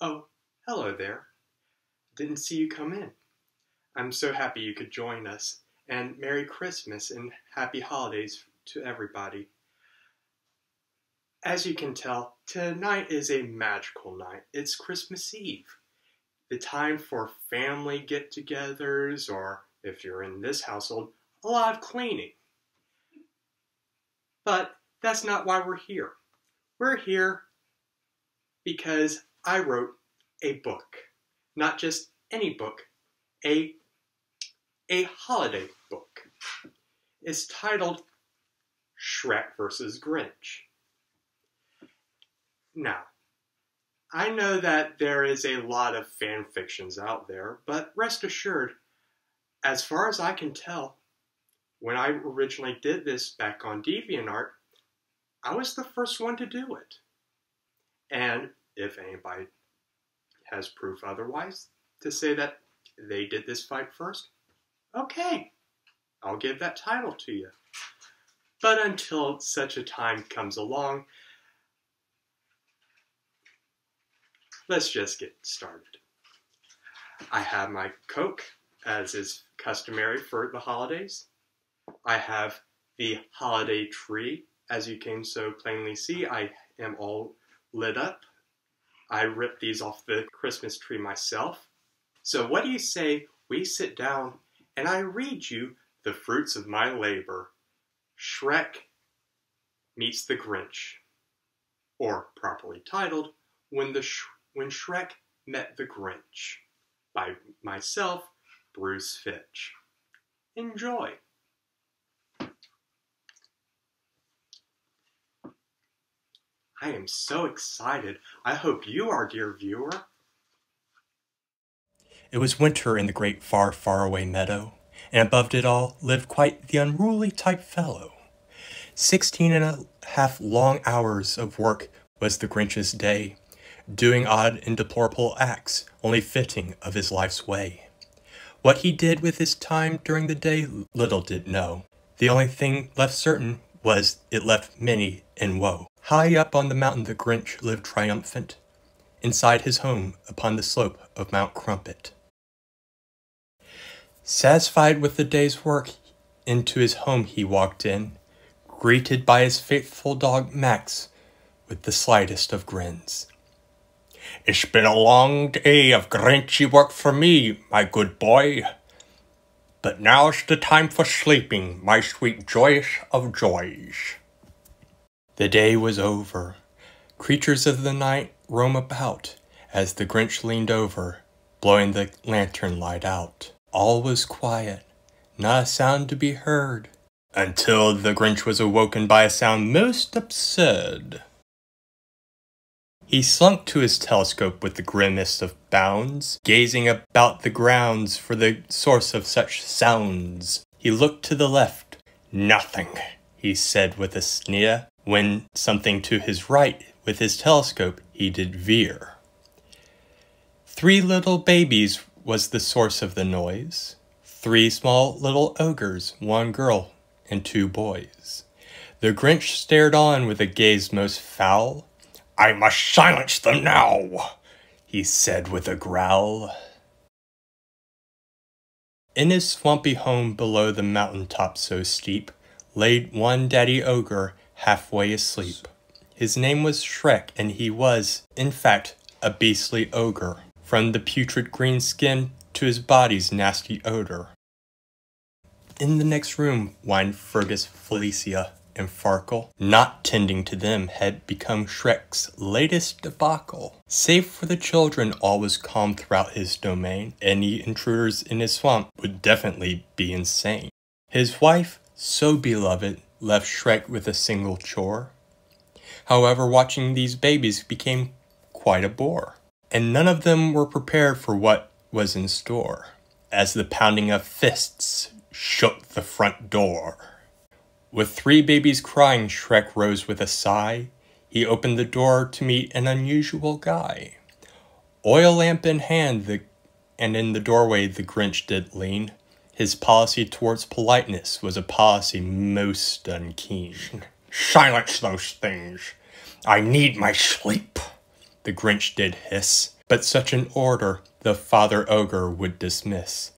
Oh, hello there. Didn't see you come in. I'm so happy you could join us, and Merry Christmas and Happy Holidays to everybody. As you can tell, tonight is a magical night. It's Christmas Eve, the time for family get-togethers, or if you're in this household, a lot of cleaning. But that's not why we're here. We're here because I wrote a book. Not just any book, a holiday book. It's titled Shrek vs. Grinch. Now, I know that there is a lot of fan fictions out there, but rest assured, as far as I can tell, when I originally did this back on DeviantArt, I was the first one to do it. And if anybody has proof otherwise to say that they did this fight first, okay, I'll give that title to you. But until such a time comes along, let's just get started. I have my Coke, as is customary for the holidays. I have the holiday tree. As you can so plainly see, I am all lit up. I ripped these off the Christmas tree myself. So what do you say we sit down and I read you the fruits of my labor? Shrek meets the Grinch. Or, properly titled, When Shrek Met the Grinch, by myself, Bruce Fitch. Enjoy! I am so excited. I hope you are, dear viewer. It was winter in the great far, far away meadow, and above it all lived quite the unruly type fellow. 16.5 long hours of work was the Grinch's day, doing odd and deplorable acts, only fitting of his life's way. What he did with his time during the day, little did know. The only thing left certain was it left many in woe. High up on the mountain the Grinch lived triumphant, inside his home upon the slope of Mount Crumpet. Satisfied with the day's work, into his home he walked in, greeted by his faithful dog Max with the slightest of grins. "It's been a long day of Grinchy work for me, my good boy. But now's the time for sleeping, my sweet joyous of joys." The day was over. Creatures of the night roam about, as the Grinch leaned over, blowing the lantern light out. All was quiet, not a sound to be heard, until the Grinch was awoken by a sound most absurd. He slunk to his telescope with the grimmest of bounds, gazing about the grounds for the source of such sounds. He looked to the left. "Nothing," he said with a sneer, when something to his right with his telescope he did veer. 3 little babies was the source of the noise. 3 small little ogres, 1 girl and 2 boys. The Grinch stared on with a gaze most foul. "I must silence them now," he said with a growl. In his swampy home below the mountain top so steep, laid one daddy ogre halfway asleep. His name was Shrek, and he was, in fact, a beastly ogre, from the putrid green skin to his body's nasty odor. In the next room whined Fergus, Felicia, and Farkle. Not tending to them had become Shrek's latest debacle. Save for the children, all was calm throughout his domain. Any intruders in his swamp would definitely be insane. His wife, so beloved, left Shrek with a single chore. However, watching these babies became quite a bore, and none of them were prepared for what was in store, as the pounding of fists shook the front door. With 3 babies crying, Shrek rose with a sigh. He opened the door to meet an unusual guy. Oil lamp in hand, and in the doorway the Grinch did lean. His policy towards politeness was a policy most unkeen. "Silence those things. I need my sleep," the Grinch did hiss. But such an order the father ogre would dismiss.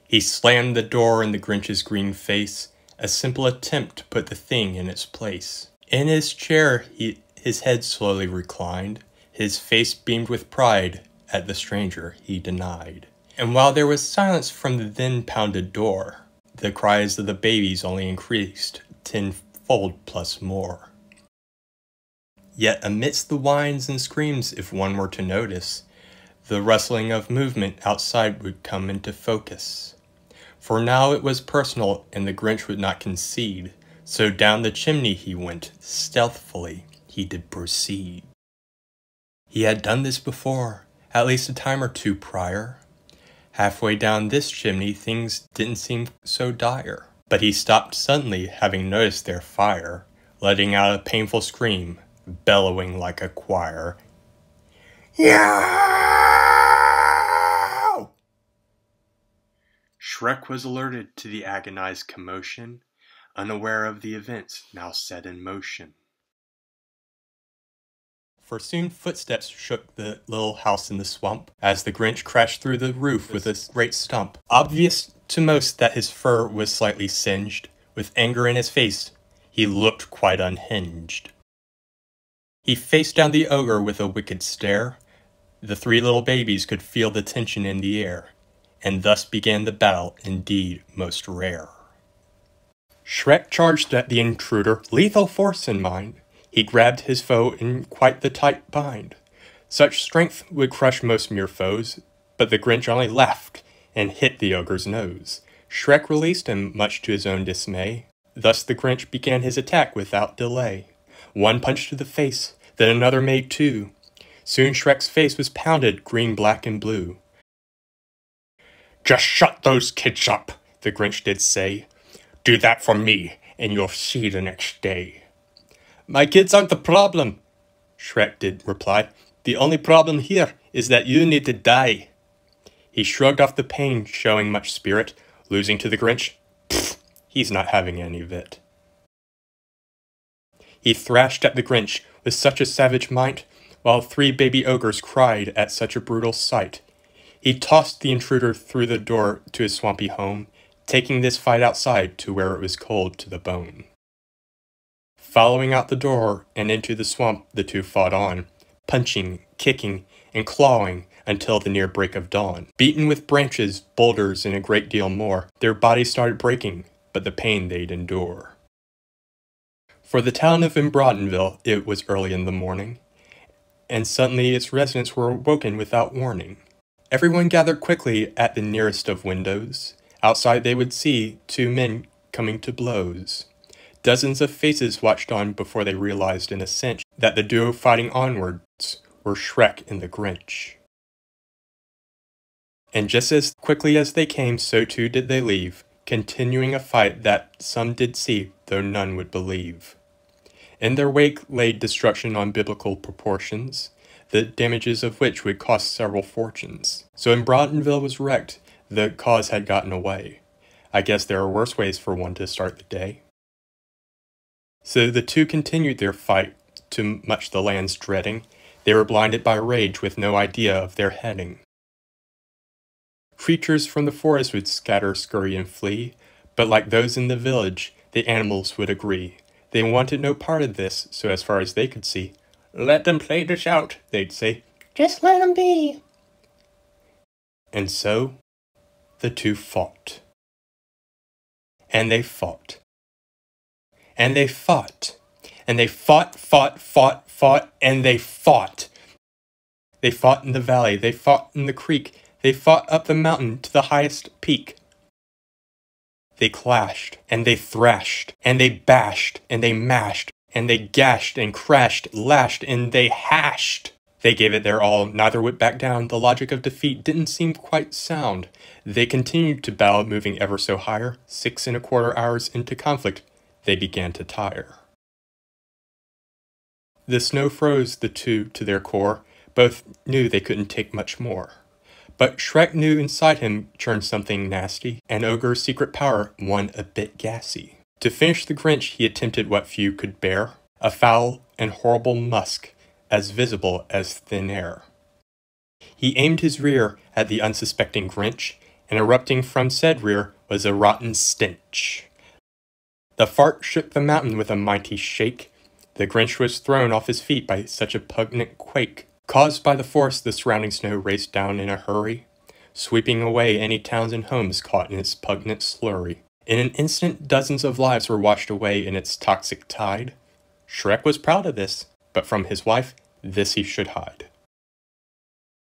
He slammed the door in the Grinch's green face, a simple attempt to put the thing in its place. In his chair his head slowly reclined, his face beamed with pride at the stranger he denied. And while there was silence from the then pounded door, the cries of the babies only increased tenfold plus more. Yet amidst the whines and screams, if one were to notice, the rustling of movement outside would come into focus. For now it was personal, and the Grinch would not concede, so down the chimney he went, stealthily he did proceed. He had done this before, at least a time or two prior. Halfway down this chimney things didn't seem so dire, but he stopped suddenly, having noticed their fire, letting out a painful scream, bellowing like a choir. Yow! Shrek was alerted to the agonized commotion, unaware of the events now set in motion. For soon footsteps shook the little house in the swamp, as the Grinch crashed through the roof with a great stump. Obvious to most that his fur was slightly singed, with anger in his face, he looked quite unhinged. He faced down the ogre with a wicked stare. The three little babies could feel the tension in the air, and thus began the battle, indeed most rare. Shrek charged at the intruder, lethal force in mind. He grabbed his foe in quite the tight bind. Such strength would crush most mere foes, but the Grinch only laughed and hit the ogre's nose. Shrek released him, much to his own dismay. Thus the Grinch began his attack without delay. One punch to the face, then another made two. Soon Shrek's face was pounded, green, black, and blue. "Just shut those kids up," the Grinch did say. "Do that for me, and you'll see the next day." "My kids aren't the problem," Shrek did reply. "The only problem here is that you need to die." He shrugged off the pain, showing much spirit, losing to the Grinch. Pfft, he's not having any of it. He thrashed at the Grinch with such a savage might, while three baby ogres cried at such a brutal sight. He tossed the intruder through the door to his swampy home, taking this fight outside to where it was cold to the bone. Following out the door and into the swamp, the two fought on, punching, kicking, and clawing until the near break of dawn. Beaten with branches, boulders, and a great deal more, their bodies started breaking, but the pain they'd endure. For the town of Imbrodenville, it was early in the morning, and suddenly its residents were woken without warning. Everyone gathered quickly at the nearest of windows. Outside they would see two men coming to blows. Dozens of faces watched on before they realized in a cinch that the duo fighting onwards were Shrek and the Grinch. And just as quickly as they came, so too did they leave, continuing a fight that some did see, though none would believe. In their wake lay destruction on biblical proportions, the damages of which would cost several fortunes. So Imbrodenville was wrecked, the cause had gotten away. I guess there are worse ways for one to start the day. So the two continued their fight, to much the land's dreading. They were blinded by rage with no idea of their heading. Creatures from the forest would scatter, scurry, and flee, but like those in the village, the animals would agree. They wanted no part of this, so as far as they could see, "Let them play this out," they'd say. "Just let them be." And so, the two fought. And they fought. And they fought. And they fought, and they fought. They fought in the valley, they fought in the creek, they fought up the mountain to the highest peak. They clashed, and they thrashed, and they bashed, and they mashed, and they gashed and crashed, lashed, and they hashed. They gave it their all, neither would back down. The logic of defeat didn't seem quite sound. They continued to battle, moving ever so higher. 6¼ hours into conflict, they began to tire. The snow froze the two to their core. Both knew they couldn't take much more. But Shrek knew inside him churned something nasty, and Ogre's secret power one a bit gassy. To finish the Grinch, he attempted what few could bear, a foul and horrible musk as visible as thin air. He aimed his rear at the unsuspecting Grinch, and erupting from said rear was a rotten stench. The fart shook the mountain with a mighty shake. The Grinch was thrown off his feet by such a pungent quake. Caused by the force, the surrounding snow raced down in a hurry, sweeping away any towns and homes caught in its pungent slurry. In an instant, dozens of lives were washed away in its toxic tide. Shrek was proud of this, but from his wife, this he should hide.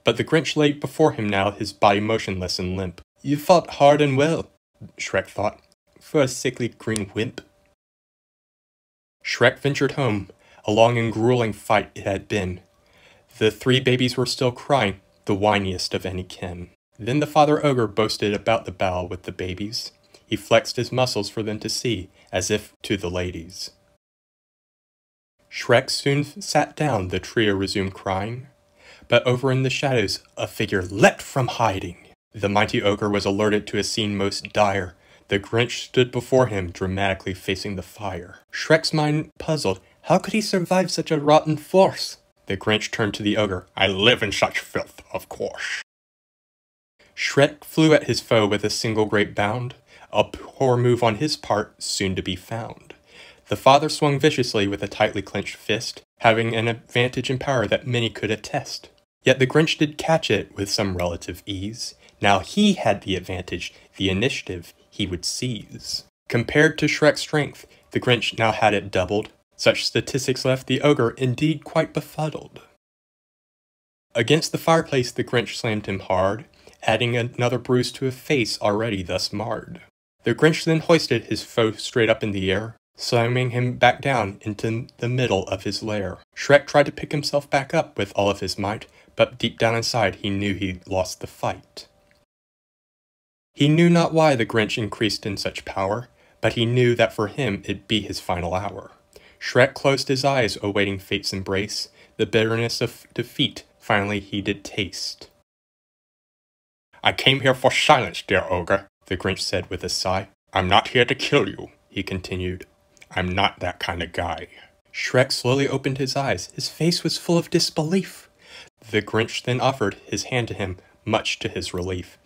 But the Grinch lay before him now, his body motionless and limp. "You fought hard and well," Shrek thought, "for a sickly green wimp." Shrek ventured home. A long and grueling fight it had been. The 3 babies were still crying, the whiniest of any kin. Then the father ogre boasted about the battle with the babies. He flexed his muscles for them to see, as if to the ladies. Shrek soon sat down, the trio resumed crying. But over in the shadows, a figure leapt from hiding. The mighty ogre was alerted to a scene most dire. The Grinch stood before him, dramatically facing the fire. Shrek's mind puzzled. How could he survive such a rotten force? The Grinch turned to the ogre. "I live in such filth, of course." Shrek flew at his foe with a single great bound. A poor move on his part, soon to be found. The father swung viciously with a tightly clenched fist, having an advantage in power that many could attest. Yet the Grinch did catch it with some relative ease. Now he had the advantage, the initiative he would seize. Compared to Shrek's strength, the Grinch now had it doubled. Such statistics left the ogre indeed quite befuddled. Against the fireplace the Grinch slammed him hard, adding another bruise to a face already thus marred. The Grinch then hoisted his foe straight up in the air, slamming him back down into the middle of his lair. Shrek tried to pick himself back up with all of his might, but deep down inside he knew he'd lost the fight. He knew not why the Grinch increased in such power, but he knew that for him it'd be his final hour. Shrek closed his eyes, awaiting fate's embrace. The bitterness of defeat finally he did taste. "I came here for silence, dear ogre," the Grinch said with a sigh. "I'm not here to kill you," he continued. "I'm not that kind of guy." Shrek slowly opened his eyes. His face was full of disbelief. The Grinch then offered his hand to him, much to his relief.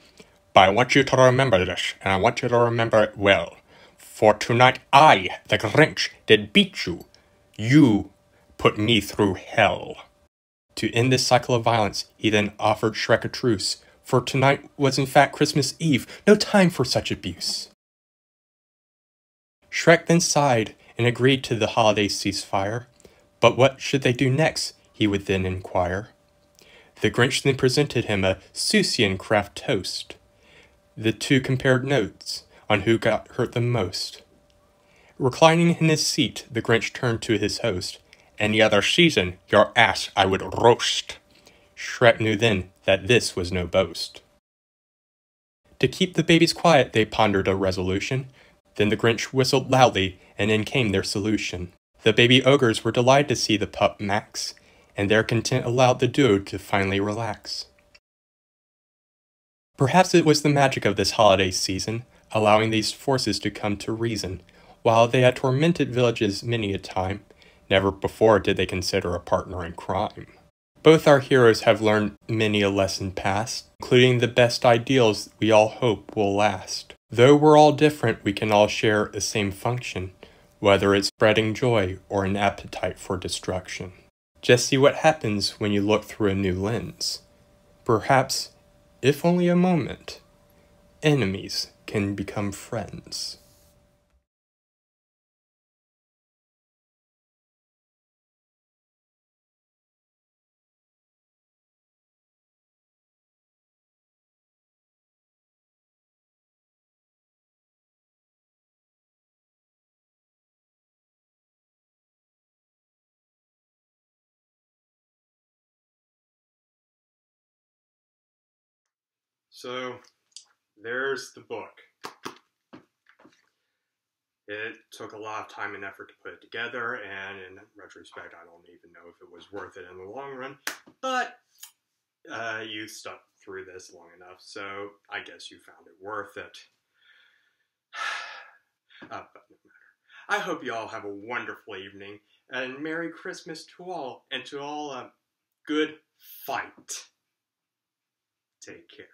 "But I want you to remember this, and I want you to remember it well. For tonight I, the Grinch, did beat you. You put me through hell." To end this cycle of violence, he then offered Shrek a truce, for tonight was in fact Christmas Eve, no time for such abuse. Shrek then sighed and agreed to the holiday ceasefire. But what should they do next, he would then inquire. The Grinch then presented him a Seussian craft toast. The two compared notes on who got hurt the most. Reclining in his seat, the Grinch turned to his host. "Any other season, your ass I would roast." Shrek knew then that this was no boast. To keep the babies quiet, they pondered a resolution. Then the Grinch whistled loudly, and in came their solution. The baby ogres were delighted to see the pup Max, and their content allowed the duo to finally relax. Perhaps it was the magic of this holiday season, allowing these forces to come to reason. While they had tormented villages many a time, never before did they consider a partner in crime. Both our heroes have learned many a lesson past, including the best ideals we all hope will last. Though we're all different, we can all share a same function, whether it's spreading joy or an appetite for destruction. Just see what happens when you look through a new lens. Perhaps, if only a moment, enemies can become friends. So, there's the book. It took a lot of time and effort to put it together, and in retrospect, I don't even know if it was worth it in the long run, but you stuck through this long enough, so I guess you found it worth it. But no matter. I hope you all have a wonderful evening, And Merry Christmas to all, and to all a good fight. Take care.